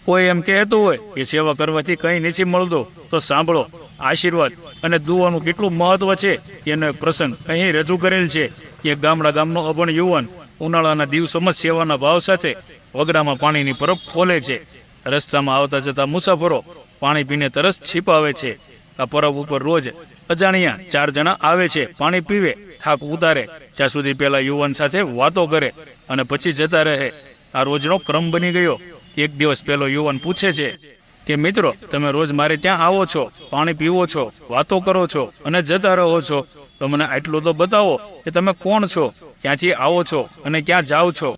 કોઈ એમ કહેતું હોય કે સેવા કરવાથી કંઈ નથી મળતું, તો સાંભળો, આશીર્વાદ અને દુઆનું કેટલું મહત્વ છે એનો એક પ્રસંગ અહીં રજૂ કરેલ છે. એક ગામનો અભણ યુવાન ઉનાળાના દિવસોમાં સેવાના ભાવ સાથે વગડામાં પાણીની પરબ ખોલે છે. રસ્તામાં આવતા જતા મુસાફરો પાણી પીને તરસ છીપાવે છે. આ પરબ ઉપર રોજ અજાણ્યા 4 જણા આવે છે. પાણી પીવે, થાક ઉતારે, જ્યાં સુધી પેલા યુવાન સાથે વાતો કરે અને પછી જતા રહે. આ રોજનો ક્રમ બની ગયો. એક દિવસ પેલો યુવાન પૂછે છે કે મિત્રો, તમે રોજ મારે ત્યાં આવો છો, પાણી પીવો છો, વાતો કરો છો અને જતા રહો છો, તો મને આટલું તો બતાવો કે તમે કોણ છો, ક્યાંથી આવો છો અને ક્યાં જાઓ છો.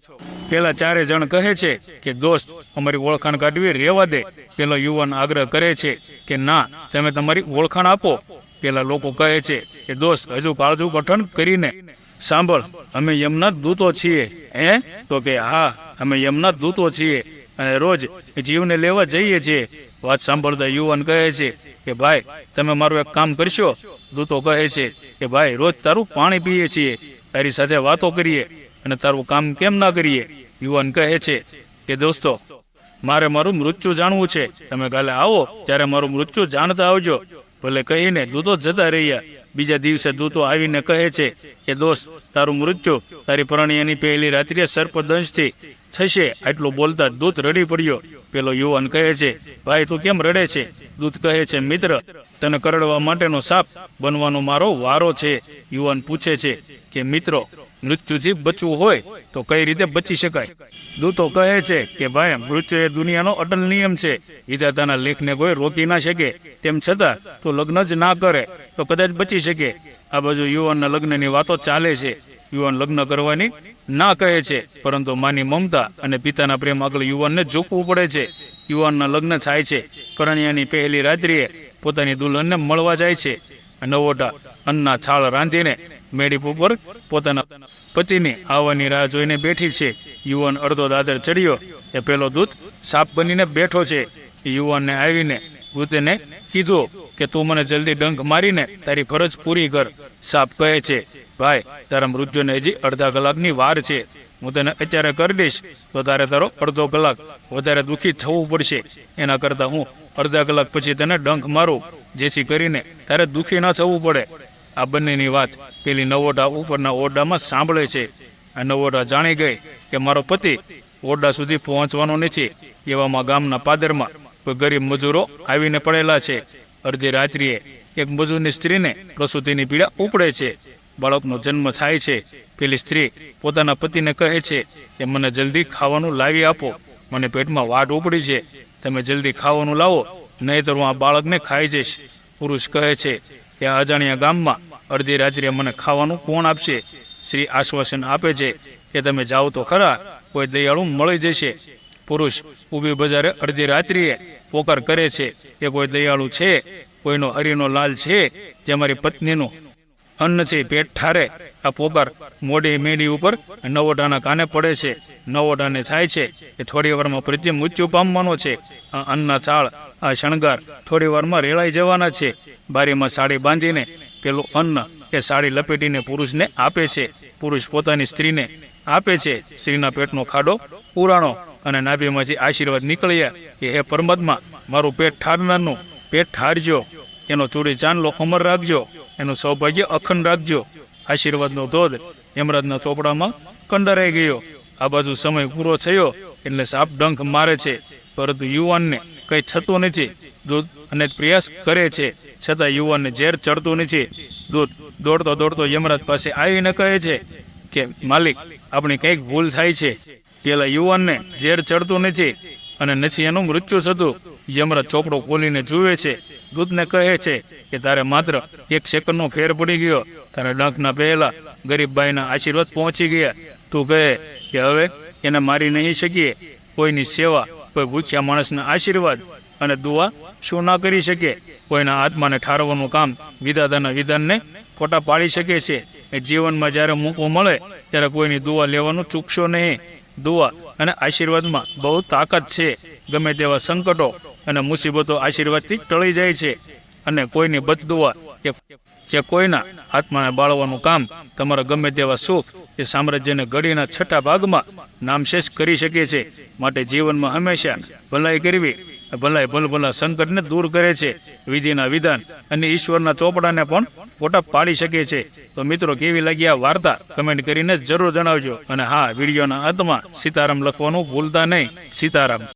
પેલા 4 જણ કહે છે કે દોસ્ત, અમારી ઓળખાણ કાઢવી રહેવા દે. પેલો યુવાન આગ્રહ કરે છે કે ના, તમે તમારી ઓળખાણ આપો. પેલા લોકો કહે છે કે દોસ્ત, હજુ કાળજું કઠણ કરીને સાંભળ, અમે યમના દૂતો છીએ. તો કે હા, અમે યમના દૂતો છીએ અને રોજ જીવને લેવા જઈએ છીએ. વાત સાંભળતા યુવાન કહે છે કે ભાઈ, તમે મારું એક કામ કરશો? દૂતો કહે છે કે ભાઈ, રોજ તારું પાણી પીએ છીએ, તારી સાથે વાતો કરીએ અને તારું કામ કેમ ના કરીએ? યુવાન કહે છે કે દોસ્તો, મારે મારું મૃત્યુ જાણવું છે. તમે કાલે આવો ત્યારે મારું મૃત્યુ જાણતા આવજો. ભલે કહીને દૂતો જતા રહ્યા. બીજા દિવસે દૂતો આવીને કહે છે કે દોસ્ત, તારું મૃત્યુ તારી પરણિયાની પહેલી રાત્રિએ સર્પદંશથી થશે. આટલું બોલતા દૂત રડી પડ્યો. પેલો યુવાન કહે છે, ભાઈ તું કેમ રડે છે? દૂત કહે છે, મિત્ર, તને કરડવા માટેનો સાપ બનવાનો મારો વારો છે. યુવાન પૂછે છે કે મિત્રો, મૃત્યુથી બચવું હોય તો કઈ રીતે બચી શકાય? દૂતો કહે છે કે ભાઈ, મૃત્યુ એ દુનિયાનો અટલ નિયમ છે. વિધાતાના લેખને કોઈ રોકી ના શકે. તેમ છતાં તું લગ્ન જ ના કરે તો કદાચ બચી શકે. આ બાજુ યુવાનના લગ્નની વાતો ચાલે છે. યુવાન લગ્ન કરવાની ના કહે છે, પરંતુ માની મમતા અને પિતાના પ્રેમ આગળ યુવાનને ઝૂકવું પડે છે. યુવાનના લગ્ન થાય છે. પરણિયાની પહેલી રાત્રિએ પોતાની દુલ્હનને મળવા જાય છે. નવોટા અન્નના છાળ રાંધીને મેડી ઉપર પોતાના પતિની આવવાની રાહ જોઈને બેઠી છે. યુવાન અડધો દાદર ચડ્યો એ પેલો દૂત સાપ બનીને બેઠો છે. યુવાનને આવીને દૂતને કીધું કે તું મને જલ્દી ડંખ મારીને તારી ફરજ પૂરી કર. સાપ કહે છે, ભાઈ, તારા મૃત્યુને હજી અડધા કલાકની વાર છે. હું તને અત્યારે કરી દઈશ તો તારે તારો અડધો કલાક વધારે દુઃખી થવું પડશે. એના કરતાં હું અડધા કલાક પછી તને ડંખ મારું, જેથી કરીને તારે દુઃખી ન થવું પડે. આ બંનેની વાત પેલી નવોટા ઉપરના ઓરડામાં સાંભળે છે. આ નવોટા જાણી ગઈ કે મારો પતિ ઓરડા સુધી પહોંચવાનો નથી. એવામાં ગામના પાદરમાં કોઈ ગરીબ મજૂરો આવીને પડેલા છે. અડધી રાત્રિએ એક મજૂરની સ્ત્રીને પ્રસૂતિની પીડા ઉપડે છે. બાળકનો જન્મ થાય છે. પેલી સ્ત્રી પોતાના પતિને કહે છે કે મને જલ્દી ખાવાનું લાવી આપો, મને પેટમાં વાટ ઉપડી છે. તમે જલ્દી ખાવાનું લાવો, નહીંતર હું આ બાળકને ખાઈ જઈશ. પુરુષ કહે છે કે આ અજાણ્યા ગામમાં અડધી રાત્રિએ મને ખાવાનું કોણ આપશે? સ્ત્રી આશ્વાસન આપે છે કે તમે જાઓ તો ખરા, કોઈ દયાળુ મળી જશે. પુરુષ ઊભી બજારે અડધી રાત્રિએ પોકાર કરે છે કે કોઈ દયાળુ છે, કોઈનો હરીનો લાલ છે જે મારી પત્નીનું અન્નથી પેટ ઠારે. આ પોકાર મોડી મેડી ઉપર નવોટાના કાને પડે છે. નવોટાને થાય છે કે થોડી વારમાં પ્રત્યે મૃત્યુ પામવાનો છે. આ અન્નના છાળ, આ શણગાર થોડી વારમાં રેળાઈ જવાના છે. બારીમાં સાડી બાંધીને પેલું અન્ન એ સાડી લપેટીને પુરુષને આપે છે. પુરુષ પોતાની સ્ત્રીને આપે છે. સ્ત્રીના પેટનો ખાડો પુરાણો અને નાભીમાંથી આશીર્વાદ નીકળ્યા કે હે પરમાત્મા, મારું પેટ ઠારનારનું પેટ ઠારજો, એનો ચૂડી ચાંદલો અમર રાખજો, એનું સૌભાગ્ય અખંડ રાખજો. આશીર્વાદનો ધોધ યમરાજના ચોપડામાં કંડરાઈ ગયો. આ બાજુ સમય પૂરો થયો એટલે સાપ ડંખ મારે છે, પરંતુ યુવાનને કંઈ થતું નથી. દૂત અનેક પ્રયાસ કરે છે, છતાં યુવાનને ઝેર ચડતું નથી. દૂત દોડતો દોડતો યમરાજ પાસે આવીને કહે છે કે માલિક, આપણી કંઈક ભૂલ થાય છે. પેલા યુવાનને ઝેર ચડતું નથી અને નથી એનું મૃત્યુ થતું. યમરાજ ચોપડો ખોલીને જુએ છે. દૂતને કહે છે કે તારે માત્ર 1 સેકન્ડનો ફેર પડી ગયો. તારા ડંખના પહેલા ગરીબ બાઈના આશીર્વાદ પહોંચી ગયા. તું કહે કે હવે એને મારી નહીં શકીએ. કોઈની સેવા, કોઈ ભૂખ્યા માણસના આશીર્વાદ અને દુઆ શું ના કરી શકે? કોઈના આત્માને ઠારવાનું કામ વિધાતાના વિધાનને ખોટા પાડી શકે છે. એ જીવનમાં જ્યારે મોકો મળે ત્યારે કોઈની દુઆ લેવાનું ચૂકશો નહીં. દુઆ અને આશીર્વાદમાં બહુ તાકાત છે. ગમે તેવા સંકટો અને મુસીબતો આશીર્વાદથી ટળી જાય છે અને કોઈની બદદુઆ કે જે કોઈના આત્માને બાળવાનું કામ તમારા ગમે તેવા સુખ એ સામ્રાજ્યને ઘડીના છઠ્ઠા ભાગમાં નામશેષ કરી શકે છે. માટે જીવનમાં હંમેશા ભલાઈ કરવી. ભલાઈ ભલભલા સંકટને દૂર કરે છે. વિધિના વિધાન અને ઈશ્વરના ચોપડાને પણ ફોટા પાડી શકે છે. તો મિત્રો, કેવી લાગી આ વાર્તા કમેન્ટ કરીને જરૂર જણાવજો. અને હા, વિડીયોના અંતમાં સીતારામ લખવાનું ભૂલતા નહીં. સીતારામ.